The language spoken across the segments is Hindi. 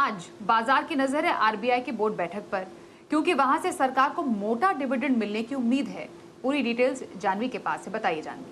आज बाजार की नजर है आरबीआई की बोर्ड बैठक पर, क्योंकि वहां से सरकार को मोटा डिविडेंड मिलने की उम्मीद है। पूरी डिटेल्स जानवी के पास है, बताइए जानवी।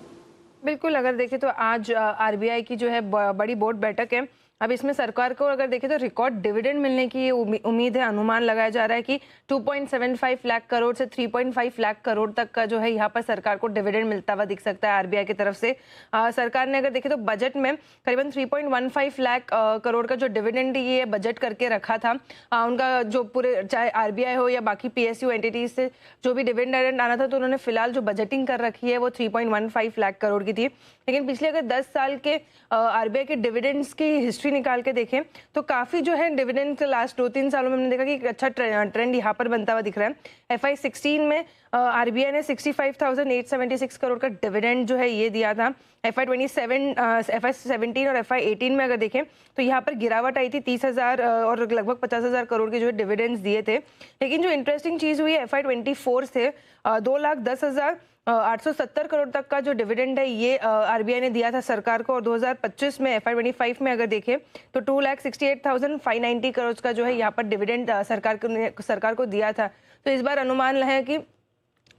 बिल्कुल, अगर देखें तो आज आरबीआई की जो है बड़ी बोर्ड बैठक है। अब इसमें सरकार को अगर देखें तो रिकॉर्ड डिविडेंड मिलने की उम्मीद है। अनुमान लगाया जा रहा है कि 2.75 लाख करोड़ से 3.5 लाख करोड़ तक का जो है यहाँ पर सरकार को डिविडेंड मिलता हुआ दिख सकता है आरबीआई की तरफ से। सरकार ने अगर देखें तो बजट में करीबन 3.15 लाख करोड़ का जो डिविडेंड ये बजट करके रखा था। उनका जो पूरे चाहे आरबीआई हो या बाकी पीएसयू एंटिटीज से जो भी डिविडेंड आना था, तो उन्होंने फिलहाल जो बजटिंग कर रखी है वो 3.15 लाख करोड़ की थी। लेकिन पिछले अगर 10 साल के आरबीआई के डिविडेंड्स की हिस्ट्री निकाल के देखें तो काफ़ी जो है डिविडेंड लास्ट 2-3 सालों में हमने देखा कि एक अच्छा ट्रेंड यहाँ पर बनता हुआ दिख रहा है। FY16 में आरबीआई ने 65,876 करोड़ का डिविडेंड जो है ये दिया था। FY17 और FY18 में अगर देखें तो यहाँ पर गिरावट आई थी, 30,000 और लगभग 50,000 करोड़ के जो है डिविडेंड्स दिए थे। लेकिन जो इंटरेस्टिंग चीज़ हुई है, FY24 से 2,10,870 करोड़ तक का जो डिविडेंड है ये आरबीआई ने दिया था सरकार को। और 2025 में FY25 में अगर देखें तो 2,68,590 करोड़ का जो है यहाँ पर डिविडेंड सरकार को दिया था। तो इस बार अनुमान है कि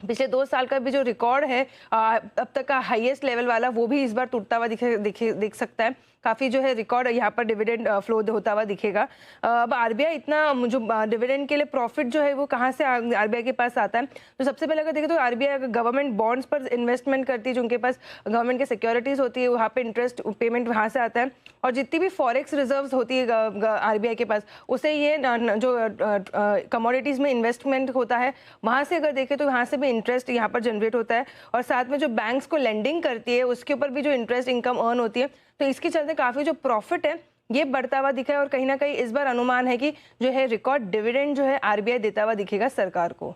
पिछले 2 साल का भी जो रिकॉर्ड है अब तक का हाईएस्ट लेवल वाला, वो भी इस बार टूटता हुआ दिख सकता है। काफ़ी जो है रिकॉर्ड यहाँ पर डिविडेंड फ्लो होता हुआ दिखेगा। अब आरबीआई इतना जो डिविडेंड के लिए प्रॉफिट जो है वो कहाँ से आरबीआई के पास आता है, तो सबसे पहले अगर देखें तो आरबीआई अगर गवर्नमेंट बॉन्ड्स पर इन्वेस्टमेंट करती है, जो उनके पास गवर्नमेंट की सिक्योरिटीज़ होती है, वहाँ पे इंटरेस्ट पेमेंट वहाँ से आता है। और जितनी भी फॉरेक्स रिजर्व्स होती है आरबीआई के पास, उसे ये जो कमोडिटीज़ में इन्वेस्टमेंट होता है वहाँ से अगर देखें तो वहाँ से भी इंटरेस्ट यहाँ पर जनरेट होता है। और साथ में जो बैंक्स को लेंडिंग करती है उसके ऊपर भी जो इंटरेस्ट इनकम अर्न होती है, तो इसके चलते काफ़ी जो प्रॉफिट है ये बढ़ता हुआ दिखा है। और कहीं ना कहीं इस बार अनुमान है कि जो है रिकॉर्ड डिविडेंड जो है आरबीआई देता हुआ दिखेगा सरकार को।